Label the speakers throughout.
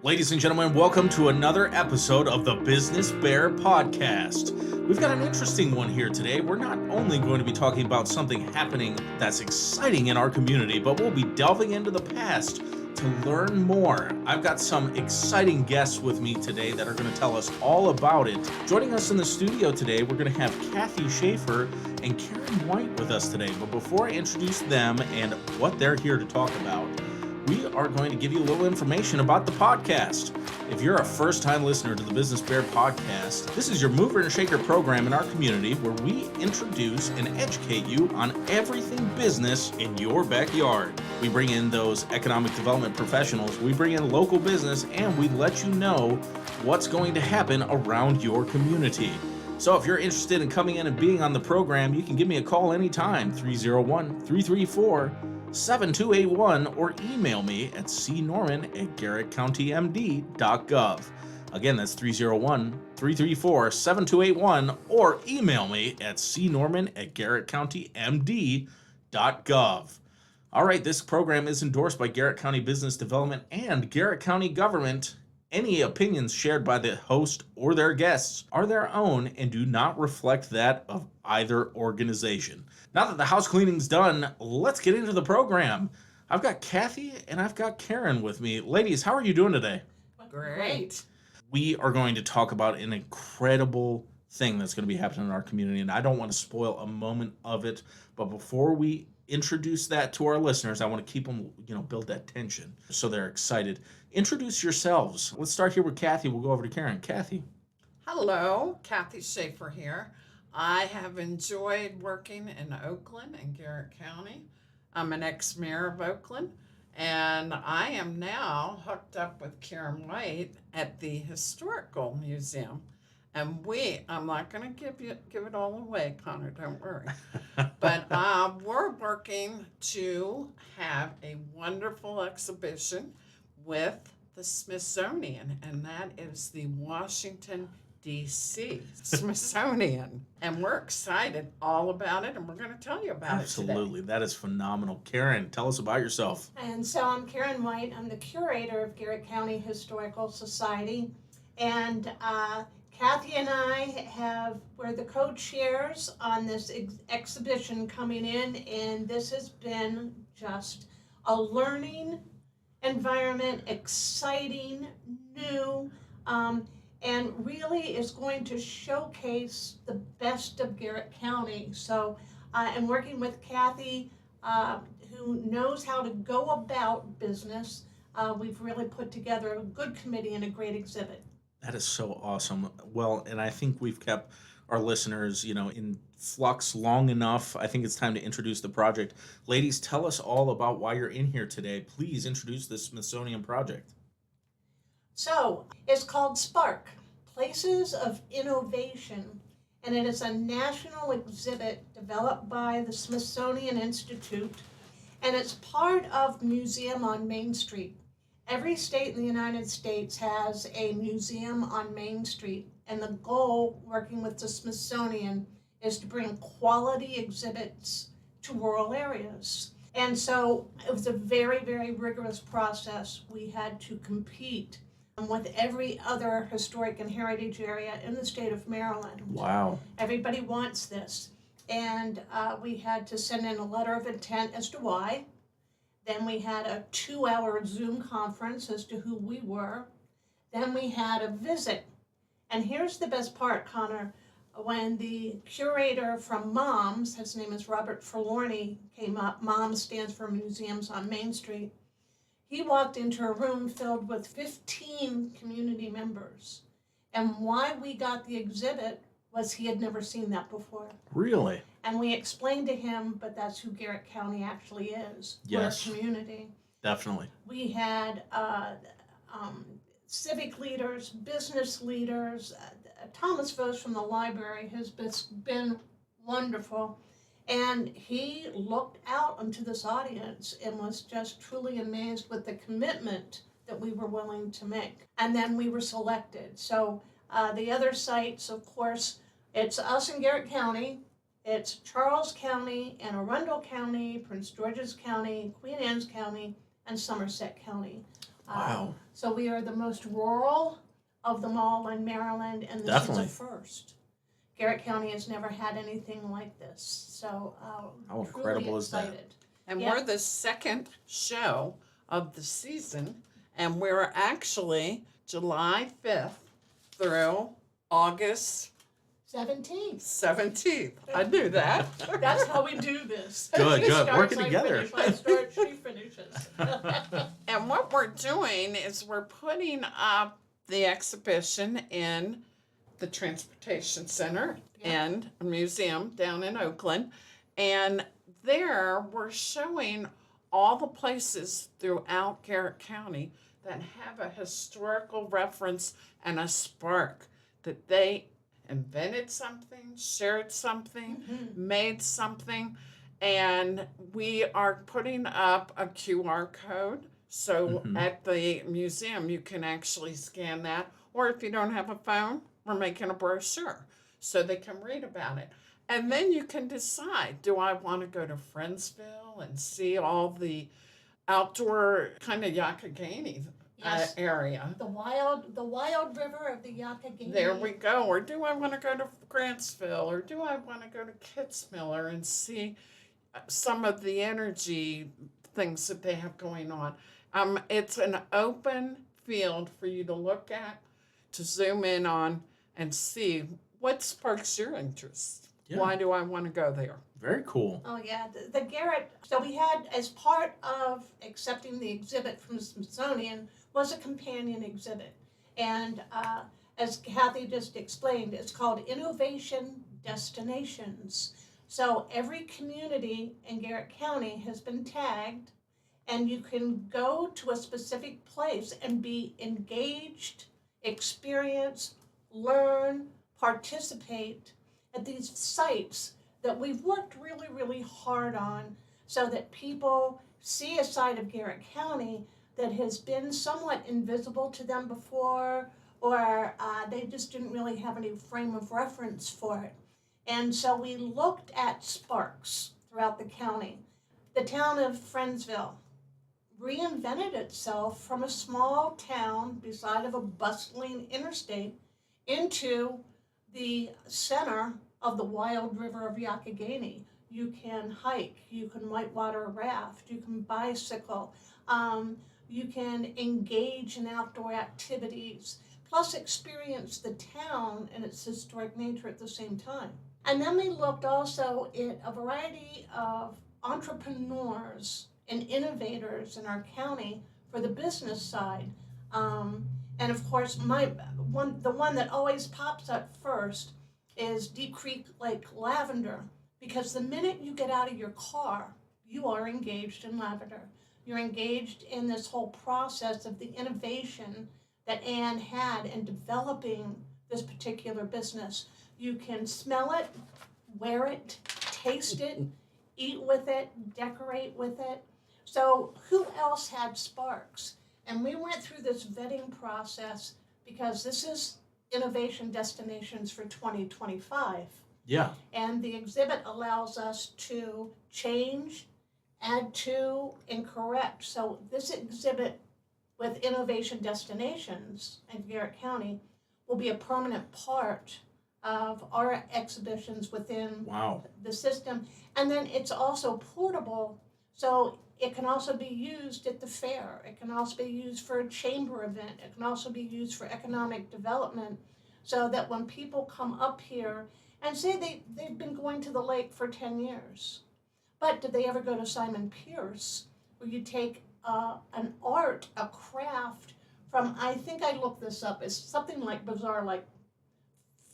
Speaker 1: Ladies and gentlemen, welcome to another episode of the Business B.E.A.R podcast. We've got an interesting one here today. We're not only going to be talking about something happening that's exciting in our community, but we'll be delving into the past to learn more. I've got some exciting guests with me today that are going to tell us all about it. Joining us in the studio today, we're going to have Kathy Shaffer and Karen White with us today. But before I introduce them and what they're here to talk about, we are going to give you a little information about the podcast. If you're a first-time listener to the Business B.E.A.R podcast, this is your mover and shaker program in our community where we introduce and educate you on everything business in your backyard. We bring in those economic development professionals, we bring in local business, and we let you know what's going to happen around your community. So if you're interested in coming in and being on the program, you can give me a call anytime, 301-334-7281, or email me at cnorman@garrettcountymd.gov. Again, that's 301-334-7281, or email me at cnorman@garrettcountymd.gov. All right, this program is endorsed by Garrett County Business Development and Garrett County Government. Any opinions shared by the host or their guests are their own and do not reflect that of either organization. Now that the house cleaning's done, let's get into the program. I've got Kathy and I've got Karen with me. Ladies, how are you doing today?
Speaker 2: Great.
Speaker 1: We are going to talk about an incredible thing that's going to be happening in our community, and I don't want to spoil a moment of it. But before we introduce that to our listeners, I want to keep them, build that tension so they're excited. Introduce yourselves. Let's start here with Kathy. We'll go over to Karen. Kathy.
Speaker 2: Hello, Kathy Shaffer here. I have enjoyed working in Oakland and Garrett County. I'm an ex-mayor of Oakland, and I am now hooked up with Karen White at the Historical Museum. And I'm not going to give it all away, Connor, don't worry. But we're working to have a wonderful exhibition with the Smithsonian, and that is the Washington, D.C. Smithsonian. And we're excited all about it, and we're going to tell you about it today.
Speaker 1: Absolutely. That is phenomenal. Karen, tell us about yourself.
Speaker 3: And so I'm Karen White. I'm the curator of Garrett County Historical Society. And Kathy and I we're the co-chairs on this exhibition coming in, and this has been just a learning environment, exciting, new, and really is going to showcase the best of Garrett County. So I'm working with Kathy, who knows how to go about business. We've really put together a good committee and a great exhibit.
Speaker 1: That is so awesome. Well, and I think we've kept our listeners, in flux long enough. I think it's time to introduce the project. Ladies, tell us all about why you're in here today. Please introduce the Smithsonian project.
Speaker 3: So, it's called SPARK, Places of Innovation, and it is a national exhibit developed by the Smithsonian Institute, and it's part of Museum on Main Street. Every state in the United States has a museum on Main Street, and the goal, working with the Smithsonian, is to bring quality exhibits to rural areas. And so it was a very, very rigorous process. We had to compete with every other historic and heritage area in the state of Maryland.
Speaker 1: Wow.
Speaker 3: Everybody wants this. And we had to send in a letter of intent as to why. Then we had a 2-hour Zoom conference as to who we were. Then we had a visit. And here's the best part, Connor. When the curator from MOMS, his name is Robert Forlorny, came up, MOMS stands for Museums on Main Street, he walked into a room filled with 15 community members. And why we got the exhibit was he had never seen that before.
Speaker 1: Really?
Speaker 3: And we explained to him, but that's who Garrett County actually is.
Speaker 1: Yes.
Speaker 3: We're a community.
Speaker 1: Definitely.
Speaker 3: We had civic leaders, business leaders. Thomas Vose from the library has been wonderful. And he looked out into this audience and was just truly amazed with the commitment that we were willing to make. And then we were selected. So the other sites, of course, it's us in Garrett County. It's Charles County, Anne Arundel County, Prince George's County, Queen Anne's County, and Somerset County.
Speaker 1: Wow.
Speaker 3: So we are the most rural of them all in Maryland, and this
Speaker 1: Definitely.
Speaker 3: is a first. Garrett County has never had anything like this, so
Speaker 1: How
Speaker 3: truly
Speaker 1: incredible is that?
Speaker 3: excited.
Speaker 2: And
Speaker 3: Yeah.
Speaker 2: we're the second show of the season, and we're actually July 5th through August
Speaker 3: 17th.
Speaker 2: I knew that.
Speaker 3: That's how we do this.
Speaker 1: Good,
Speaker 3: She
Speaker 1: good.
Speaker 3: starts,
Speaker 1: Working
Speaker 3: I
Speaker 1: together.
Speaker 3: finish, I start, she finishes.
Speaker 2: And what we're doing is we're putting up the exhibition in the Transportation Center and Museum down in Oakland. And there we're showing all the places throughout Garrett County that have a historical reference and a spark that they invented something, shared something, made something. And we are putting up a QR code. So at the museum, you can actually scan that. Or if you don't have a phone, we're making a brochure so they can read about it. And then you can decide, do I want to go to Friendsville and see all the outdoor kind of Yakagani
Speaker 3: Yes.
Speaker 2: area?
Speaker 3: The wild river of the Yakagani.
Speaker 2: There we go. Or do I want to go to Grantsville? Or do I want to go to Kitzmiller and see some of the energy things that they have going on? It's an open field for you to look at, to zoom in on, and see what sparks your interest.
Speaker 1: Yeah.
Speaker 2: Why do I want to go there?
Speaker 1: Very cool.
Speaker 3: Oh yeah, the Garrett. So we had, as part of accepting the exhibit from the Smithsonian, was a companion exhibit, and as Kathy just explained, it's called Innovation Destinations. So every community in Garrett County has been tagged, and you can go to a specific place and be engaged, experience, learn, participate at these sites that we've worked really, really hard on so that people see a side of Garrett County that has been somewhat invisible to them before, or they just didn't really have any frame of reference for it. And so we looked at SPARKS throughout the county. The town of Friendsville reinvented itself from a small town beside of a bustling interstate into the center of the wild river of Yakagani. You can hike, you can whitewater raft, you can bicycle, you can engage in outdoor activities, plus experience the town and its historic nature at the same time. And then we looked also at a variety of entrepreneurs and innovators in our county for the business side. And of course, the one that always pops up first is Deep Creek Lake Lavender, because the minute you get out of your car, you are engaged in lavender. You're engaged in this whole process of the innovation that Anne had in developing this particular business. You can smell it, wear it, taste it, eat with it, decorate with it. So who else had SPARKS? And we went through this vetting process because this is Innovation Destinations for 2025.
Speaker 1: Yeah.
Speaker 3: And the exhibit allows us to change, add to, and correct. So this exhibit with Innovation Destinations in Garrett County will be a permanent part of our exhibitions within
Speaker 1: Wow.
Speaker 3: the system. And then it's also portable, so it can also be used at the fair. It can also be used for a chamber event. It can also be used for economic development, so that when people come up here and say they've been going to the lake for 10 years, but did they ever go to Simon Pierce, where you take an art, a craft from, I think I looked this up, it's something like bizarre, like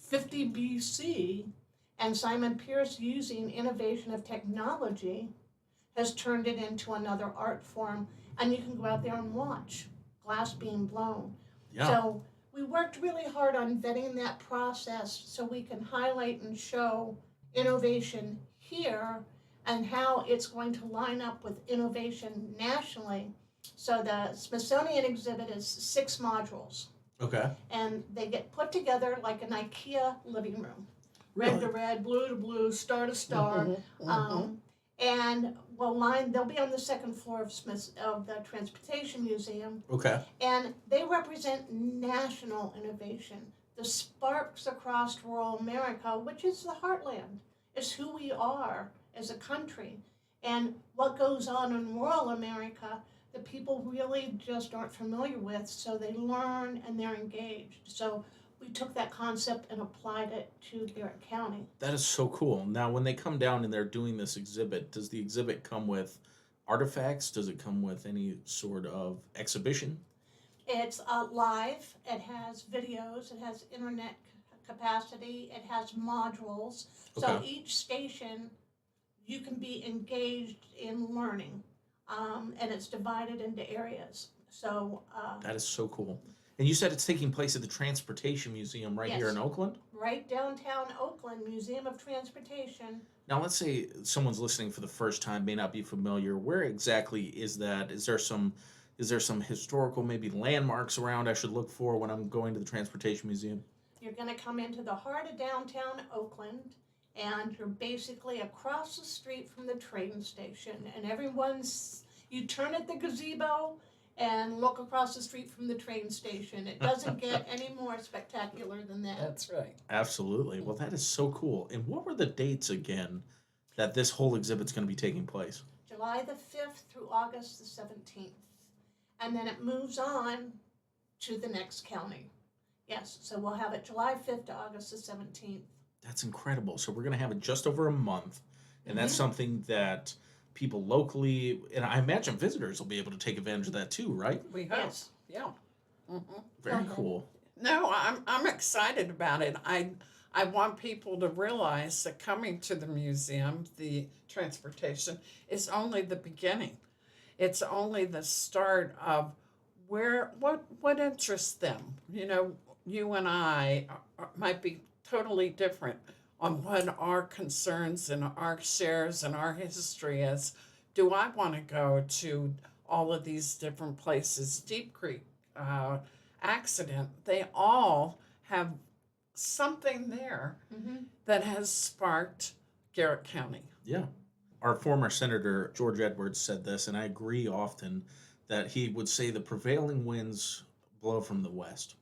Speaker 3: 50 BC, and Simon Pierce, using innovation of technology, has turned it into another art form, and you can go out there and watch glass being blown.
Speaker 1: Yeah.
Speaker 3: So we worked really hard on vetting that process so we can highlight and show innovation here and how it's going to line up with innovation nationally. So the Smithsonian exhibit is 6 modules,
Speaker 1: Okay.
Speaker 3: and they get put together like an IKEA living room.
Speaker 1: Really?
Speaker 3: Red to red, blue to blue, star to star. And they'll be on the second floor of the Transportation Museum,
Speaker 1: Okay.
Speaker 3: and they represent national innovation. The sparks across rural America, which is the heartland, is who we are as a country. And what goes on in rural America, the people really just aren't familiar with, so they learn and they're engaged. So we took that concept and applied it to Garrett County.
Speaker 1: That is so cool. Now, when they come down and they're doing this exhibit, does the exhibit come with artifacts? Does it come with any sort of exhibition?
Speaker 3: It's live, it has videos, it has internet capacity, it has modules. So
Speaker 1: Okay.
Speaker 3: each station, you can be engaged in learning, and it's divided into areas. So,
Speaker 1: That is so cool. And you said it's taking place at the Transportation Museum right here
Speaker 3: Yes.
Speaker 1: in Oakland?
Speaker 3: right downtown Oakland, Museum of Transportation.
Speaker 1: Now, let's say someone's listening for the first time, may not be familiar. Where exactly is that? Is there some historical maybe landmarks around I should look for when I'm going to the Transportation Museum?
Speaker 3: You're going to come into the heart of downtown Oakland, and you're basically across the street from the train station. And you turn at the gazebo and look across the street from the train station. It doesn't get any more spectacular than that.
Speaker 2: That's right.
Speaker 1: Absolutely. Well, that is so cool. And what were the dates again that this whole exhibit's going to be taking place?
Speaker 3: July the 5th through August the 17th. And then it moves on to the next county. Yes, so we'll have it July 5th to August the 17th.
Speaker 1: That's incredible. So we're going to have it just over a month. And that's something that people locally, and I imagine visitors will be able to take advantage of that too, right?
Speaker 2: We hope.
Speaker 3: Yes.
Speaker 2: Yeah.
Speaker 1: Very cool.
Speaker 2: No, I'm excited about it. I want people to realize that coming to the museum, the transportation, is only the beginning. It's only the start of what interests them. You and I might be totally different on what our concerns and our shares and our history is. Do I want to go to all of these different places? Deep Creek accident, they all have something there that has sparked Garrett County.
Speaker 1: Yeah. Our former Senator George Edwards said this, and I agree often that he would say the prevailing winds blow from the west.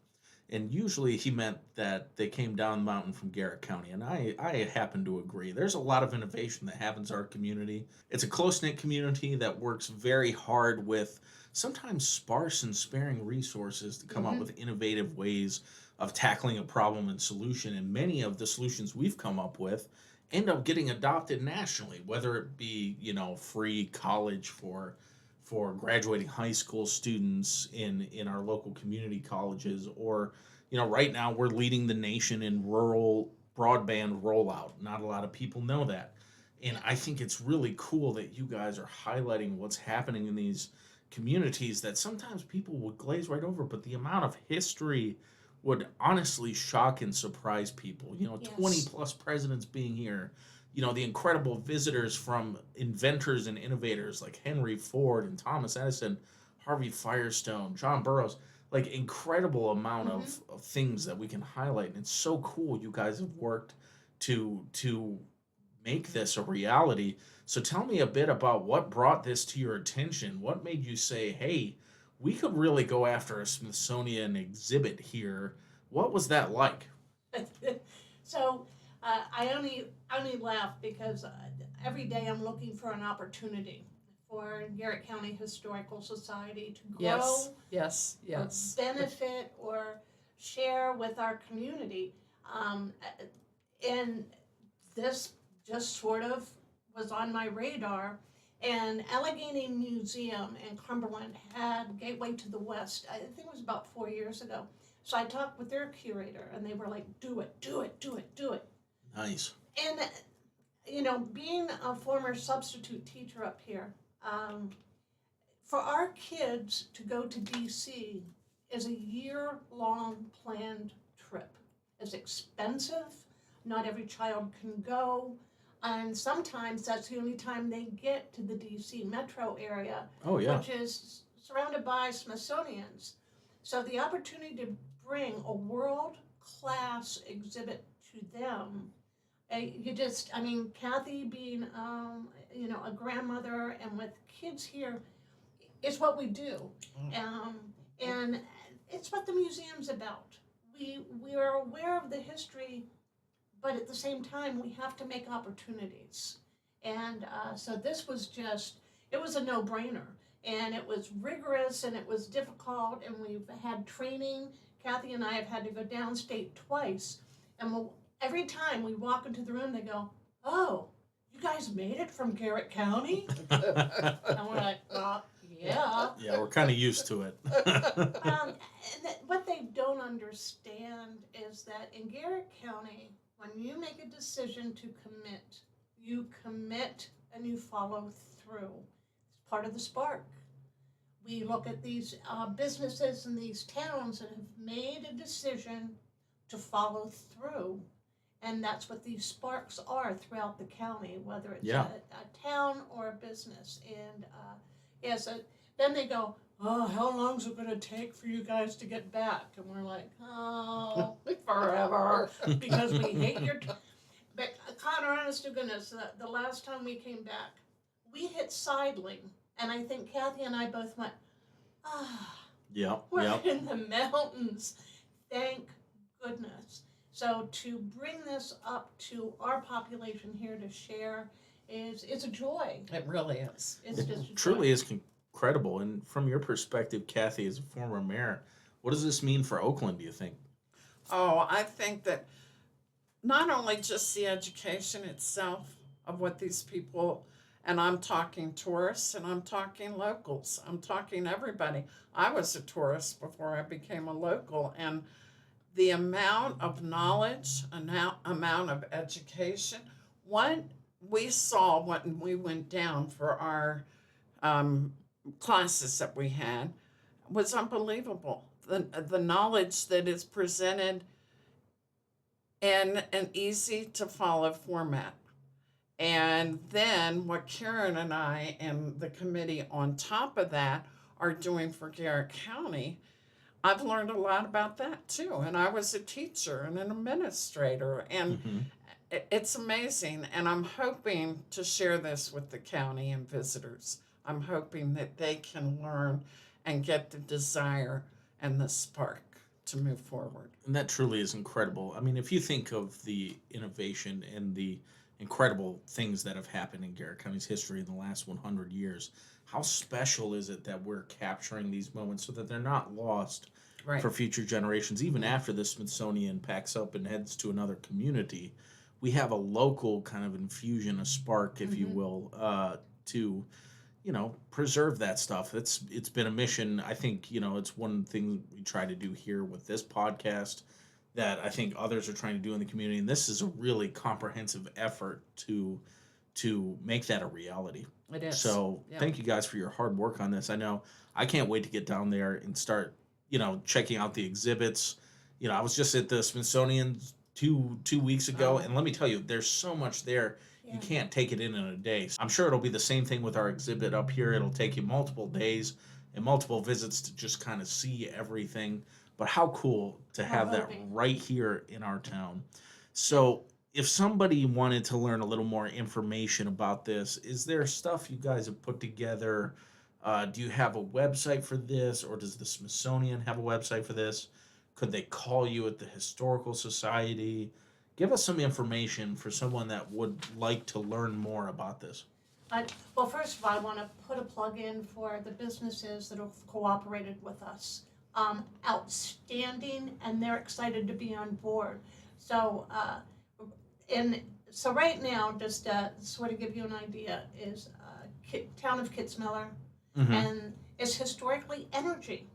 Speaker 1: And usually he meant that they came down the mountain from Garrett County. And I happen to agree. There's a lot of innovation that happens in our community. It's a close-knit community that works very hard with sometimes sparse and sparing resources to come up with innovative ways of tackling a problem and solution. And many of the solutions we've come up with end up getting adopted nationally, whether it be, free college for graduating high school students in our local community colleges, or right now we're leading the nation in rural broadband rollout. Not a lot of people know that, and I think it's really cool that you guys are highlighting what's happening in these communities that sometimes people would glaze right over, but the amount of history would honestly shock and surprise people. 20 plus presidents being here, the incredible visitors from inventors and innovators like Henry Ford and Thomas Edison, Harvey Firestone, John Burroughs, like incredible amount of things that we can highlight. And it's so cool you guys have worked to make this a reality. So tell me a bit about what brought this to your attention. What made you say, hey, we could really go after a Smithsonian exhibit here? What was that like?
Speaker 3: So I only laugh because every day I'm looking for an opportunity for Garrett County Historical Society to grow,
Speaker 2: Yes.
Speaker 3: or benefit, or share with our community. And this just sort of was on my radar. And Allegheny Museum in Cumberland had Gateway to the West. I think it was about 4 years ago. So I talked with their curator, and they were like, do it, do it, do it, do it.
Speaker 1: Nice.
Speaker 3: And, being a former substitute teacher up here, for our kids to go to D.C. is a year-long planned trip. It's expensive. Not every child can go. And sometimes that's the only time they get to the D.C. metro area,
Speaker 1: Oh, yeah.
Speaker 3: which is surrounded by Smithsonians. So the opportunity to bring a world-class exhibit to them Kathy being, a grandmother and with kids here, is what we do. And it's what the museum's about. We are aware of the history, but at the same time, we have to make opportunities. And so this was it was a no-brainer. And it was rigorous and it was difficult, and we've had training. Kathy and I have had to go downstate twice. And every time we walk into the room, they go, "Oh, you guys made it from Garrett County?" And we're like, yeah.
Speaker 1: Yeah, we're kind of used to it.
Speaker 3: What they don't understand is that in Garrett County, when you make a decision to commit, you commit and you follow through. It's part of the SPARK. We look at these businesses in these towns that have made a decision to follow through. And that's what these SPARKs are throughout the county, whether it's a town or a business. And then they go, "Oh, how long is it going to take for you guys to get back?" And we're like, "Oh, forever," because we hate your. But Connor, honest to goodness, the last time we came back, we hit sidling, and I think Kathy and I both went, we're in the mountains. Thank goodness. So to bring this up to our population here to share it's a joy.
Speaker 2: It really is.
Speaker 3: It's just a joy.
Speaker 1: Truly is incredible. And from your perspective, Kathy, as a former mayor, what does this mean for Oakland, do you think?
Speaker 2: Oh, I think that not only just the education itself of what these people, and I'm talking tourists and I'm talking locals, I'm talking everybody. I was a tourist before I became a local, and the amount of knowledge, amount of education, what we saw when we went down for our classes that we had was unbelievable. The knowledge that is presented in an easy to follow format. And then what Karen and I and the committee on top of that are doing for Garrett County, I've learned a lot about that too. And I was a teacher and an administrator, and it's amazing. And I'm hoping to share this with the county and visitors. I'm hoping that they can learn and get the desire and the spark to move forward.
Speaker 1: And that truly is incredible. I mean, if you think of the innovation and the incredible things that have happened in Garrett County's history in the last 100 years, how special is it that we're capturing these moments so that they're not lost for future generations? Even after the Smithsonian packs up and heads to another community, we have a local kind of infusion, a spark, if you will, to preserve that stuff. It's been a mission. I think, it's one thing we try to do here with this podcast that I think others are trying to do in the community. And this is a really comprehensive effort to make that a reality.
Speaker 2: It is.
Speaker 1: So thank you guys for your hard work on this. I know I can't wait to get down there and start, checking out the exhibits. I was just at the Smithsonian two weeks ago, and let me tell you, there's so much there. You can't take it in a day. I'm sure it'll be the same thing with our exhibit up here. It'll take you multiple days and multiple visits to just kind of see everything. But how cool to have that right here in our town. So if somebody wanted to learn a little more information about this, is there stuff you guys have put together? Do you have a website for this, or does the Smithsonian have a website for this? Could they call you at the Historical Society? Give us some information for someone that would like to learn more about this.
Speaker 3: Well, first of all, I want to put a plug in for the businesses that have cooperated with us. Outstanding, and they're excited to be on board. So, so right now, just to sort of give you an idea, is town of Kitzmiller, and it's historically energy.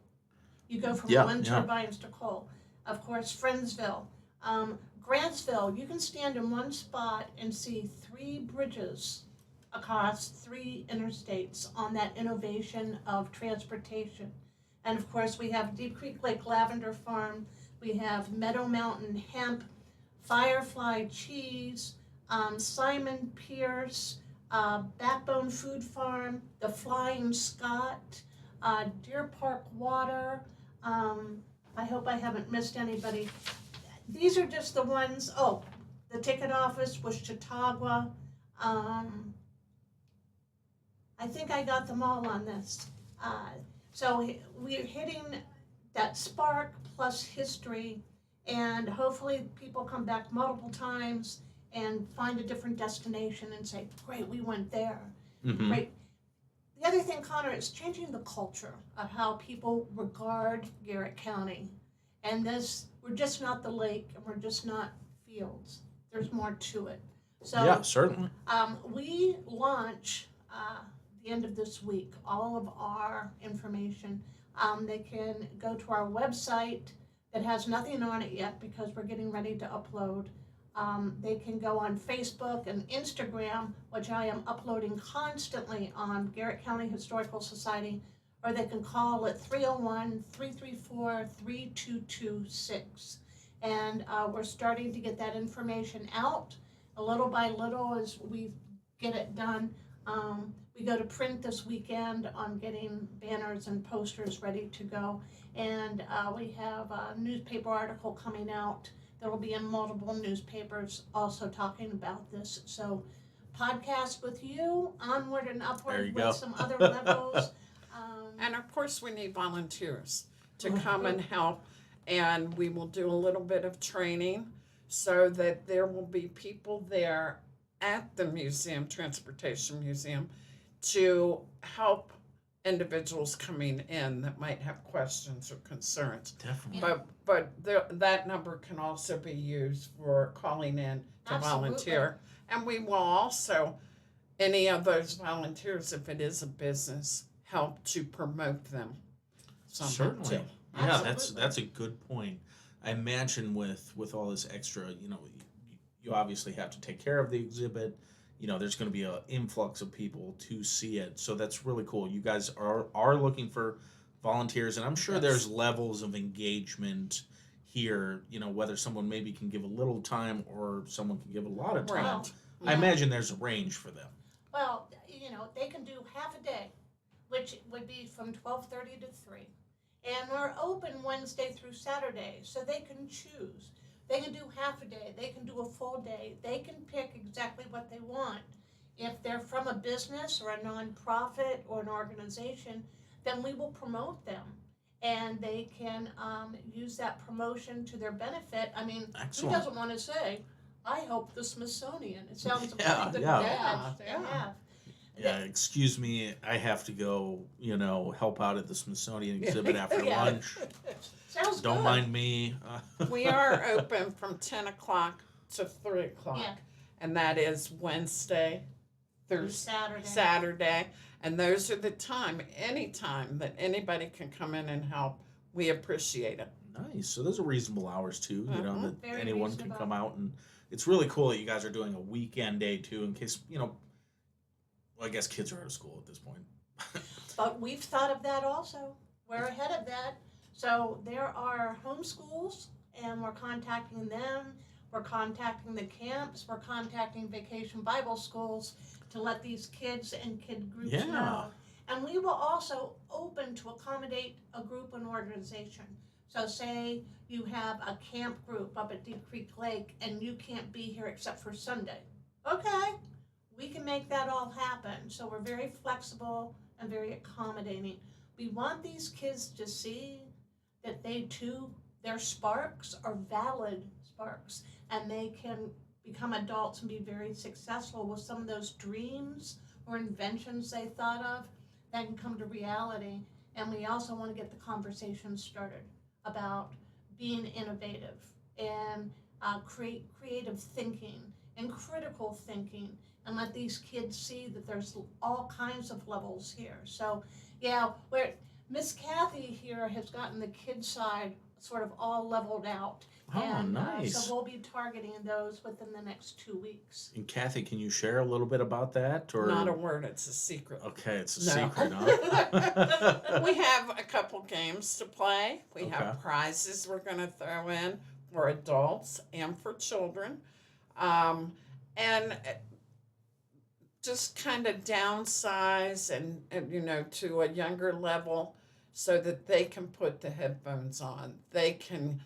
Speaker 3: You go from wind turbines to coal. Of course, Friendsville. Grantsville, you can stand in one spot and see 3 bridges across 3 interstates on that innovation of transportation. And of course, we have Deep Creek Lake Lavender Farm, we have Meadow Mountain Hemp, Firefly Cheese, Simon Pierce, Backbone Food Farm, the Flying Scot, Deer Park Water. I hope I haven't missed anybody. These are just the ones, the ticket office was Chautauqua. I think I got them all on this. So we're hitting that spark plus history, and hopefully people come back multiple times and find a different destination and say, great, we went there.
Speaker 1: Mm-hmm.
Speaker 3: Great. The other thing, Connor, is changing the culture of how people regard Garrett County. And this, we're just not the lake, and we're just not fields. There's more to it. So
Speaker 1: Yeah, certainly.
Speaker 3: we launch the end of this week all of our information. They can go to our website that has nothing on it yet because we're getting ready to upload. They can go on Facebook and Instagram, which I am uploading constantly on Garrett County Historical Society, or they can call at 301-334-3226. And we're starting to get that information out little by little as we get it done. We go to print this weekend on getting banners and posters ready to go. And we have a newspaper article coming out that will be in multiple newspapers also talking about this. So podcast with you, onward and upward with some other levels.
Speaker 2: And of course we need volunteers to come and help, and we will do a little bit of training so that there will be people there at the museum, Transportation Museum, to help individuals coming in that might have questions or concerns.
Speaker 1: Definitely.
Speaker 2: But that number can also be used for calling in to volunteer. And we will also, any of those volunteers, if it is a business, help to promote them.
Speaker 1: Certainly.
Speaker 2: Too.
Speaker 1: Yeah, that's a good point. I imagine with all this extra, you obviously have to take care of the exhibit. There's going to be an influx of people to see it. So that's really cool. You guys are looking for volunteers, and I'm sure there's levels of engagement here, whether someone maybe can give a little time or someone can give a lot of time.
Speaker 2: Right.
Speaker 1: I imagine there's a range for them.
Speaker 3: Well, they can do half a day, which would be from 12:30 to 3. And we're open Wednesday through Saturday, so they can choose. They can do half a day, they can do a full day, they can pick exactly what they want. If they're from a business or a nonprofit or an organization, then we will promote them. And they can use that promotion to their benefit. I mean,
Speaker 1: Excellent.
Speaker 3: who doesn't want to say, I help the Smithsonian? It sounds like
Speaker 1: Yeah,
Speaker 3: a good
Speaker 1: yeah.
Speaker 3: badge to
Speaker 2: Yeah.
Speaker 3: have.
Speaker 1: Yeah, excuse me, I have to go, help out at the Smithsonian exhibit after
Speaker 3: Yeah.
Speaker 1: lunch.
Speaker 3: Sounds
Speaker 1: Don't
Speaker 3: good.
Speaker 1: mind me.
Speaker 2: We are open from 10 o'clock to 3 o'clock.
Speaker 3: Yeah.
Speaker 2: And that is Wednesday through Saturday. And those are the any time that anybody can come in and help. We appreciate it.
Speaker 1: Nice. So those are reasonable hours too, that
Speaker 3: Very
Speaker 1: anyone can
Speaker 3: reasonable.
Speaker 1: come out, and it's really cool that you guys are doing a weekend day too, in case, well, I guess kids are out of school at this point.
Speaker 3: But we've thought of that also. We're ahead of that. So there are homeschools, and we're contacting them. We're contacting the camps. We're contacting vacation Bible schools to let these kids and kid groups know. And we will also open to accommodate a group and organization. So say you have a camp group up at Deep Creek Lake and you can't be here except for Sunday. Okay, we can make that all happen. So we're very flexible and very accommodating. We want these kids to see that they too, their sparks are valid sparks, and they can become adults and be very successful with some of those dreams or inventions they thought of that can come to reality. And we also want to get the conversation started about being innovative and creative thinking and critical thinking, and let these kids see that there's all kinds of levels here. So yeah, where Miss Kathy here has gotten the kid side sort of all leveled out.
Speaker 1: Oh,
Speaker 3: And
Speaker 1: nice.
Speaker 3: so we'll be targeting those within the next 2 weeks.
Speaker 1: And Kathy, can you share a little bit about that? Or
Speaker 2: Not a word, it's a secret.
Speaker 1: Okay, it's a
Speaker 2: No.
Speaker 1: secret, huh?
Speaker 2: We have a couple games to play. We
Speaker 1: Okay.
Speaker 2: have prizes we're going to throw in for adults and for children. And just kind of downsize and to a younger level so that they can put the headphones on. They can,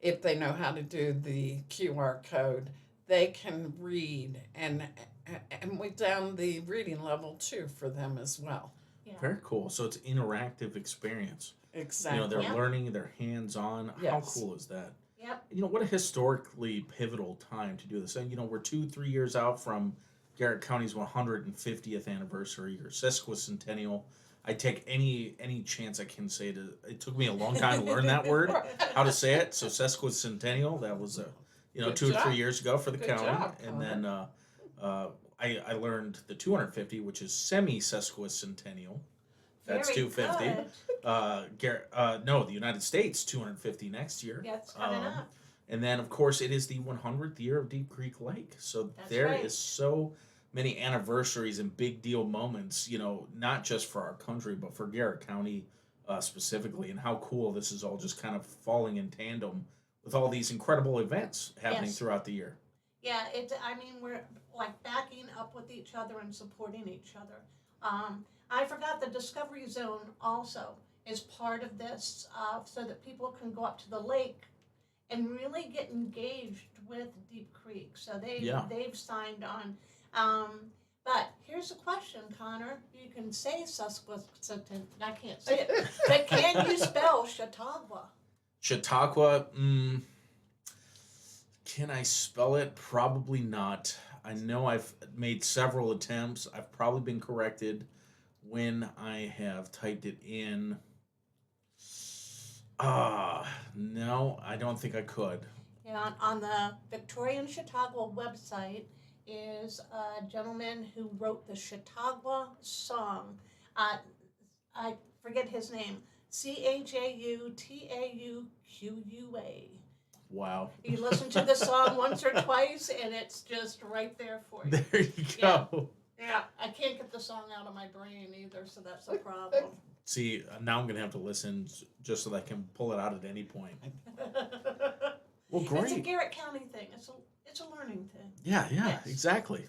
Speaker 2: if they know how to do the QR code, they can read, and we down the reading level too for them as well.
Speaker 3: Yeah.
Speaker 1: Very cool. So it's interactive experience.
Speaker 2: Exactly.
Speaker 1: They're
Speaker 3: Yep.
Speaker 1: learning, they're hands-on. How
Speaker 2: Yes.
Speaker 1: cool is that?
Speaker 3: Yep.
Speaker 1: What a historically pivotal time to do this. And we're 2-3 years out from Garrett County's 150th anniversary or sesquicentennial. I take any chance I can say to. It took me a long time to learn that word, how to say it. So sesquicentennial. That was
Speaker 2: Good
Speaker 1: 2 or
Speaker 2: job.
Speaker 1: 3 years ago for the
Speaker 2: Good
Speaker 1: county,
Speaker 2: job,
Speaker 1: and then I learned the 250, which is semi-sesquicentennial. That's
Speaker 3: Very
Speaker 1: 250.
Speaker 3: good.
Speaker 1: No, the United States 250 next year.
Speaker 3: Yeah, it's coming
Speaker 1: Um,
Speaker 3: up.
Speaker 1: And then, of course, it is the 100th year of Deep Creek Lake. So
Speaker 3: That's
Speaker 1: there
Speaker 3: right.
Speaker 1: is so many anniversaries and big deal moments, not just for our country, but for Garrett County specifically. And how cool this is all just kind of falling in tandem with all these incredible events happening
Speaker 3: Yes.
Speaker 1: throughout the year.
Speaker 3: Yeah, we're like backing up with each other and supporting each other. I forgot the Discovery Zone also is part of this, so that people can go up to the lake and really get engaged with Deep Creek. So
Speaker 1: Yeah.
Speaker 3: they've signed on. But here's a question, Connor. You can say Susquehanna. I can't say it. But can you spell Chautauqua?
Speaker 1: Chautauqua, can I spell it? Probably not. I know I've made several attempts. I've probably been corrected when I have typed it in. No, I don't think I could.
Speaker 3: Yeah, on the Victorian Chautauqua website is a gentleman who wrote the Chautauqua song. I forget his name. Chautauqua.
Speaker 1: Wow.
Speaker 3: You listen to the song once or twice, and it's just right there for you.
Speaker 1: There you go.
Speaker 3: Yeah, I can't get the song out of my brain either, so that's a problem.
Speaker 1: See, now I'm going to have to listen just so that I can pull it out at any point. Well,
Speaker 3: It's a
Speaker 1: great.
Speaker 3: Garrett County thing. It's a learning thing.
Speaker 1: Yeah,
Speaker 3: Yes.
Speaker 1: exactly.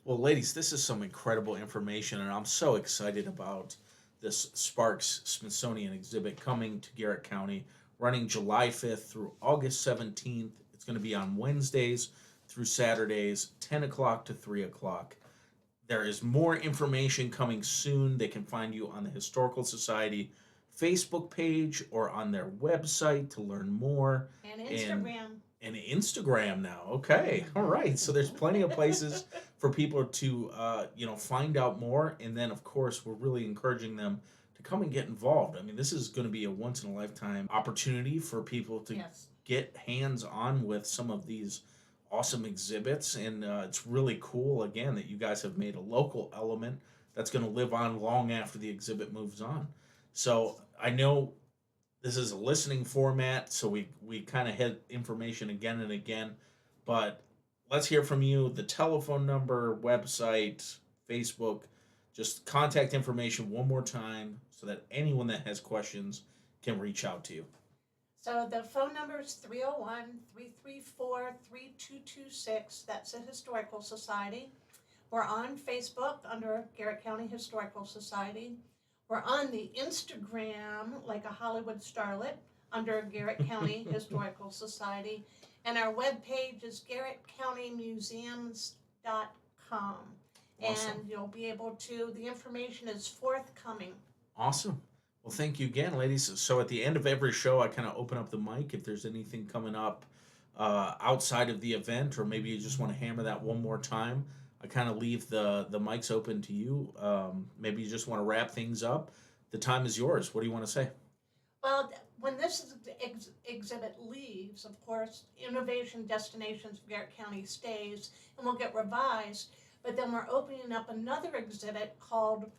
Speaker 1: Well, ladies, this is some incredible information, and I'm so excited about this SPARKS Smithsonian exhibit coming to Garrett County, running July 5th through August 17th. It's going to be on Wednesdays through Saturdays, 10 o'clock to 3 o'clock. There is more information coming soon. They can find you on the Historical Society Facebook page or on their website to learn more.
Speaker 3: And Instagram.
Speaker 1: And Instagram now. Okay, all right. So there's plenty of places for people to find out more, and then of course we're really encouraging them to come and get involved. I mean, this is going to be a once in a lifetime opportunity for people to
Speaker 3: Yes.
Speaker 1: get hands on with some of these awesome exhibits, and it's really cool again that you guys have made a local element that's going to live on long after the exhibit moves on. So I know this is a listening format, so we kind of hit information again and again, but let's hear from you. The telephone number, website, Facebook, just contact information one more time so that anyone that has questions can reach out to you.
Speaker 3: So the phone number is 301-334-3226. That's the Historical Society. We're on Facebook under Garrett County Historical Society. We're on the Instagram like a Hollywood starlet under Garrett County Historical Society. And our webpage is garrettcountymuseums.com.
Speaker 1: Awesome.
Speaker 3: And you'll be able to, the information is forthcoming.
Speaker 1: Awesome. Well, thank you again, ladies. So at the end of every show, I kind of open up the mic if there's anything coming up outside of the event, or maybe you just want to hammer that one more time. I kind of leave the mics open to you. Maybe you just want to wrap things up. The time is yours. What do you want to say?
Speaker 3: Well, when this exhibit leaves, of course, Innovation Destinations of Garrett County stays and will get revised. But then we're opening up another exhibit called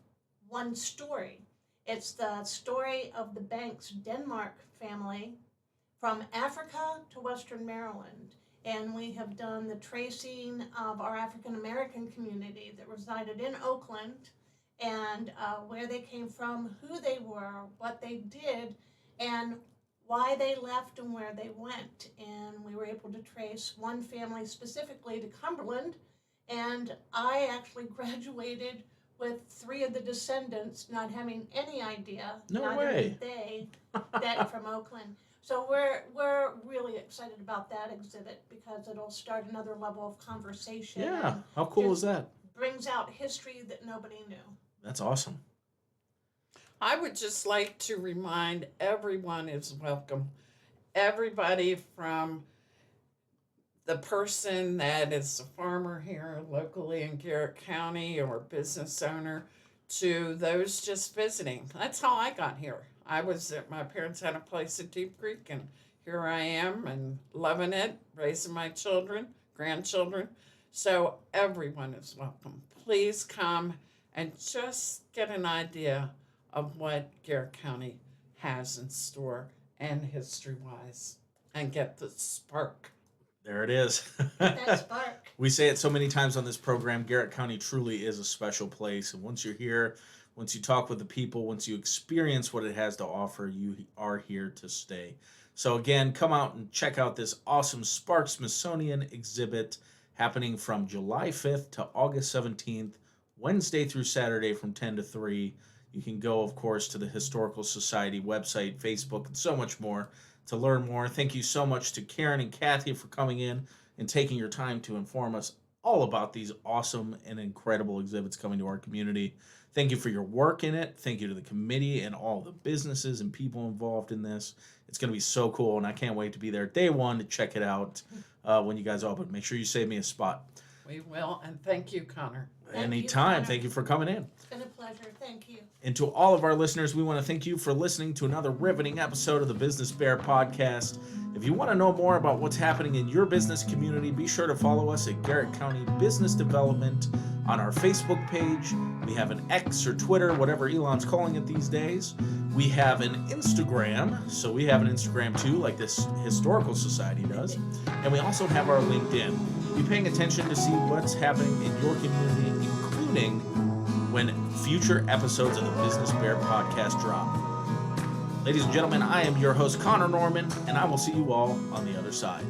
Speaker 3: One Story. It's the story of the Banks Denmark family from Africa to Western Maryland. And we have done the tracing of our African American community that resided in Oakland, and where they came from, who they were, what they did, and why they left and where they went. And we were able to trace one family specifically to Cumberland, and I actually graduated with 3 of the descendants not having any idea,
Speaker 1: No
Speaker 3: neither
Speaker 1: way.
Speaker 3: did they, that from Oakland. So we're really excited about that exhibit because it'll start another level of conversation.
Speaker 1: Yeah,
Speaker 3: and
Speaker 1: how cool is
Speaker 3: just
Speaker 1: that?
Speaker 3: brings out history that nobody knew.
Speaker 1: That's awesome.
Speaker 2: I would just like to remind everyone is welcome. Everybody from the person that is a farmer here locally in Garrett County or business owner to those just visiting. That's how I got here. My parents had a place at Deep Creek, and here I am and loving it, raising my children, grandchildren. So everyone is welcome. Please come and just get an idea of what Garrett County has in store and history-wise, and get the spark.
Speaker 1: There it is.
Speaker 3: That spark.
Speaker 1: We say it so many times on this program, Garrett County truly is a special place. And once you're here, once you talk with the people, once you experience what it has to offer, you are here to stay. So again, come out and check out this awesome SPARKS Smithsonian exhibit happening from July 5th to August 17th, Wednesday through Saturday from 10 to 3. You can go, of course, to the Historical Society website, Facebook, and so much more to learn more. Thank you so much to Karen and Kathy for coming in and taking your time to inform us all about these awesome and incredible exhibits coming to our community. Thank you for your work in it. Thank you to the committee and all the businesses and people involved in this. It's going to be so cool, and I can't wait to be there day one to check it out when you guys open. Make sure you save me a spot.
Speaker 2: We will, and thank you, Connor.
Speaker 1: Anytime. Thank you for coming in.
Speaker 3: It's been a pleasure. Thank you.
Speaker 1: And to all of our listeners, we want to thank you for listening to another riveting episode of the Business B.E.A.R podcast. If you want to know more about what's happening in your business community, be sure to follow us at Garrett County Business Development on our Facebook page. We have an X or Twitter, whatever Elon's calling it these days. We have an Instagram, so we have an Instagram too, like this Historical Society does. And we also have our LinkedIn. Be paying attention to see what's happening in your community, including when future episodes of the Business B.E.A.R podcast drop. Ladies and gentlemen, I am your host, Connor Norman, and I will see you all on the other side.